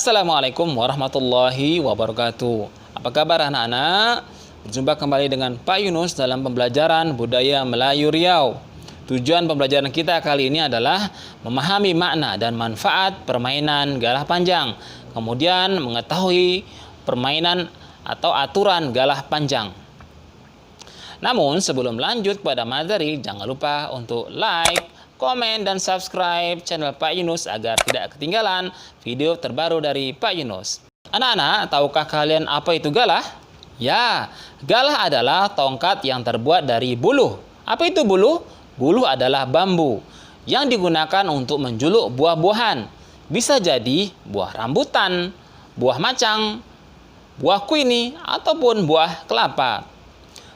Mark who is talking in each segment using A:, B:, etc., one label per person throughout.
A: Assalamualaikum warahmatullahi wabarakatuh. Apa kabar anak-anak? Berjumpa kembali dengan Pak Yunus dalam pembelajaran Budaya Melayu Riau. Tujuan pembelajaran kita kali ini adalah memahami makna dan manfaat permainan galah panjang. Kemudian mengetahui permainan atau aturan galah panjang. Namun sebelum lanjut pada materi, jangan lupa untuk like, komen, dan subscribe channel Pak Yunus agar tidak ketinggalan video terbaru dari Pak Yunus. Anak-anak, tahukah kalian apa itu galah? Ya, galah adalah tongkat yang terbuat dari buluh. Apa itu buluh? Buluh adalah bambu yang digunakan untuk menjuluk buah-buahan. Bisa jadi buah rambutan, buah macang, buah kuini, ataupun buah kelapa.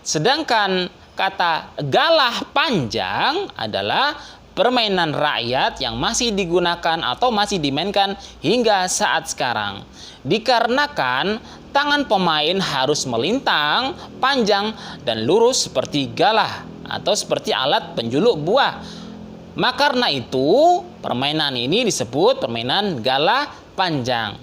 A: Sedangkan kata galah panjang adalah permainan rakyat yang masih digunakan atau masih dimainkan hingga saat sekarang. Dikarenakan tangan pemain harus melintang, panjang, dan lurus seperti galah atau seperti alat penjuluk buah. Maka karena itu permainan ini disebut permainan galah panjang.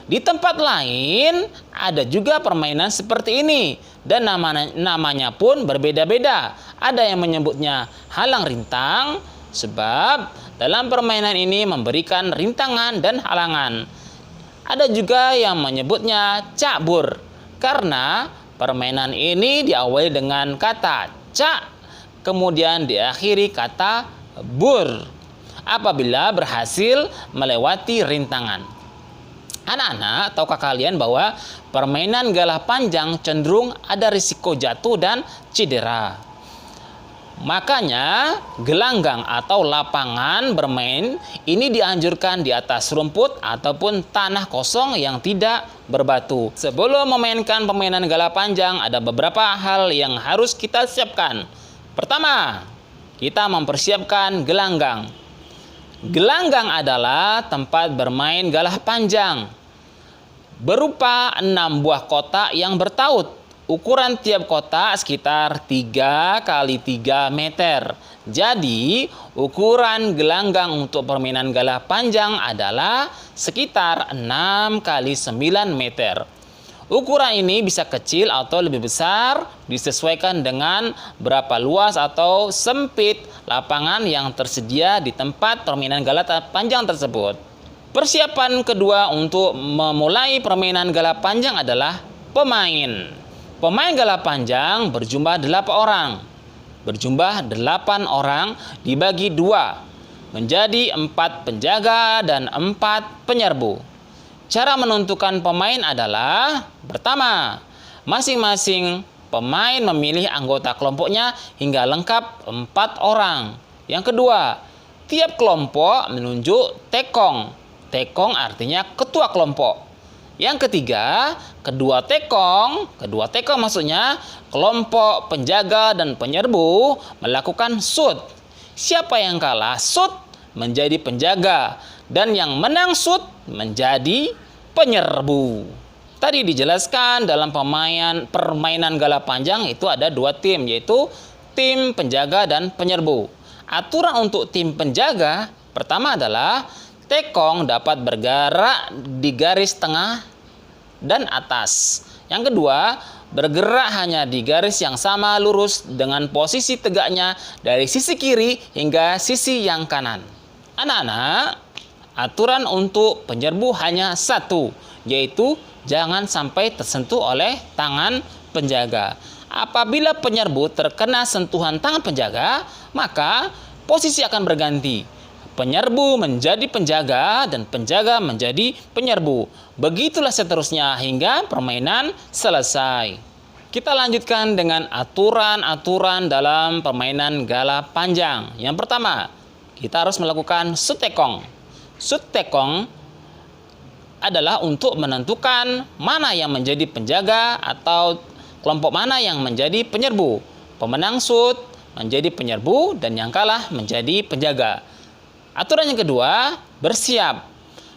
A: Di tempat lain ada juga permainan seperti ini dan namanya pun berbeda-beda. Ada yang menyebutnya halang rintang sebab dalam permainan ini memberikan rintangan dan halangan. Ada juga yang menyebutnya cakbur karena permainan ini diawali dengan kata cak kemudian diakhiri kata bur apabila berhasil melewati rintangan. Anak-anak, tahukah kalian bahwa permainan galah panjang cenderung ada risiko jatuh dan cedera? Makanya gelanggang atau lapangan bermain ini dianjurkan di atas rumput ataupun tanah kosong yang tidak berbatu. Sebelum memainkan permainan galah panjang ada beberapa hal yang harus kita siapkan. Pertama, kita mempersiapkan gelanggang. Gelanggang adalah tempat bermain galah panjang. Berupa 6 buah kotak yang bertaut. Ukuran tiap kotak sekitar 3 x 3 meter. Jadi, ukuran gelanggang untuk permainan galah panjang adalah sekitar 6 x 9 meter. Ukuran ini bisa kecil atau lebih besar, disesuaikan dengan berapa luas atau sempit lapangan yang tersedia di tempat permainan galah panjang tersebut. Persiapan kedua untuk memulai permainan galah panjang adalah pemain. Pemain galah panjang berjumlah 8 orang. Berjumlah 8 orang dibagi 2 menjadi 4 penjaga dan 4 penyerbu. Cara menentukan pemain adalah pertama, masing-masing pemain memilih anggota kelompoknya hingga lengkap 4 orang. Yang kedua, tiap kelompok menunjuk tekong. Tekong artinya ketua kelompok. Yang ketiga, kedua tekong maksudnya kelompok penjaga dan penyerbu melakukan shoot. Siapa yang kalah shoot menjadi penjaga dan yang menang shoot menjadi penyerbu. Tadi dijelaskan dalam permainan galah panjang itu ada 2 tim, yaitu tim penjaga dan penyerbu. Aturan untuk tim penjaga pertama adalah tekong dapat bergerak di garis tengah dan atas. Yang kedua, bergerak hanya di garis yang sama lurus dengan posisi tegaknya dari sisi kiri hingga sisi yang kanan. Anak-anak, aturan untuk penyerbu hanya 1, yaitu jangan sampai tersentuh oleh tangan penjaga. Apabila penyerbu terkena sentuhan tangan penjaga, maka posisi akan berganti. Penyerbu menjadi penjaga dan penjaga menjadi penyerbu. Begitulah seterusnya hingga permainan selesai. Kita lanjutkan dengan aturan-aturan dalam permainan galah panjang. Yang pertama, kita harus melakukan shoot tekong. Shoot tekong adalah untuk menentukan mana yang menjadi penjaga atau kelompok mana yang menjadi penyerbu. Pemenang shoot menjadi penyerbu dan yang kalah menjadi penjaga. Aturan yang kedua, bersiap.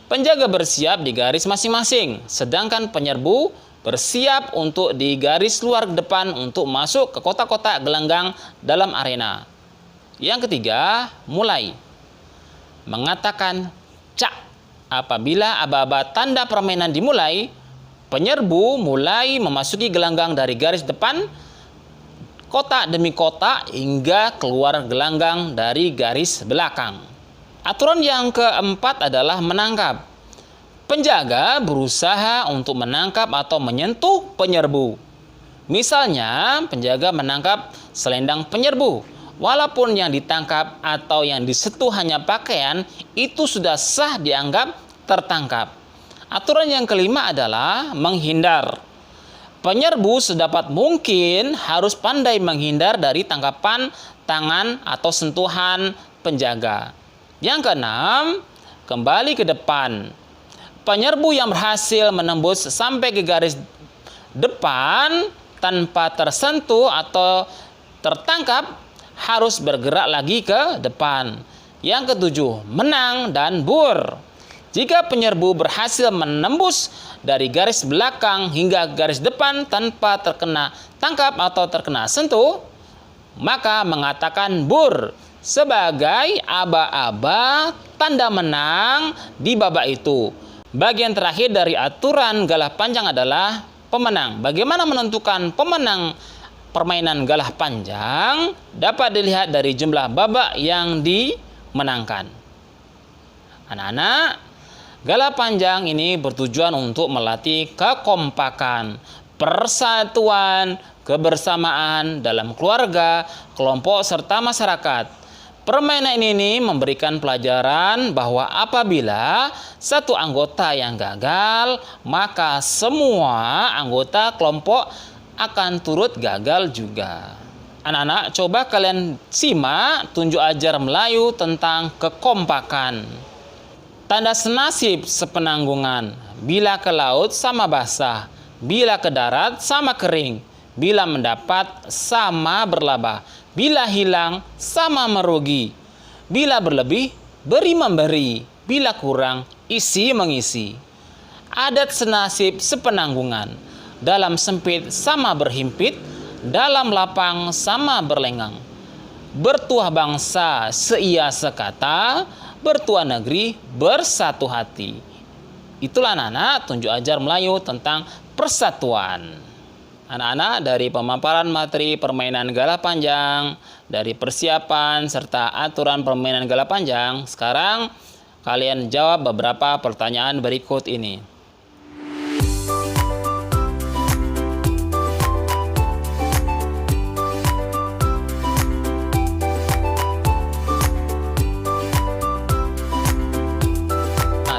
A: Penjaga bersiap di garis masing-masing, sedangkan penyerbu bersiap untuk di garis luar depan untuk masuk ke kotak-kotak gelanggang dalam arena. Yang ketiga, mulai. Mengatakan cak apabila aba-aba tanda permainan dimulai, penyerbu mulai memasuki gelanggang dari garis depan kotak demi kotak hingga keluar gelanggang dari garis belakang. Aturan yang keempat adalah menangkap. Penjaga berusaha untuk menangkap atau menyentuh penyerbu. Misalnya, penjaga menangkap selendang penyerbu. Walaupun yang ditangkap atau yang disentuh hanya pakaian, itu sudah sah dianggap tertangkap. Aturan yang kelima adalah menghindar. Penyerbu sedapat mungkin harus pandai menghindar dari tangkapan tangan atau sentuhan penjaga. Yang keenam, kembali ke depan. Penyerbu yang berhasil menembus sampai ke garis depan tanpa tersentuh atau tertangkap harus bergerak lagi ke depan. Yang ketujuh, menang dan bur. Jika penyerbu berhasil menembus dari garis belakang hingga garis depan tanpa terkena tangkap atau terkena sentuh, maka mengatakan bur sebagai aba-aba tanda menang di babak itu. Bagian terakhir dari aturan galah panjang adalah pemenang. Bagaimana menentukan pemenang permainan galah panjang? Dapat dilihat dari jumlah babak yang dimenangkan. Anak-anak, galah panjang ini bertujuan untuk melatih kekompakan, persatuan, kebersamaan dalam keluarga, kelompok, serta masyarakat. Permainan ini memberikan pelajaran bahwa apabila satu anggota yang gagal, maka semua anggota kelompok akan turut gagal juga. Anak-anak, coba kalian simak tunjuk ajar Melayu tentang kekompakan. Tanda senasib sepenanggungan. Bila ke laut sama basah, bila ke darat sama kering, bila mendapat sama berlaba, bila hilang sama merugi, bila berlebih beri memberi, bila kurang isi mengisi. Adat senasib sepenanggungan. Dalam sempit sama berhimpit, dalam lapang sama berlengang. Bertuah bangsa seia sekata, bertuah negeri bersatu hati. Itulah anak-anak tunjuk ajar Melayu tentang persatuan. Anak-anak, dari pemaparan materi permainan galah panjang, dari persiapan serta aturan permainan galah panjang, sekarang kalian jawab beberapa pertanyaan berikut ini.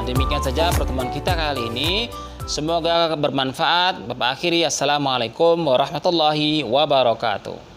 A: Demikian saja pertemuan kita kali ini. Semoga bermanfaat. Bapak akhiri, assalamualaikum warahmatullahi wabarakatuh.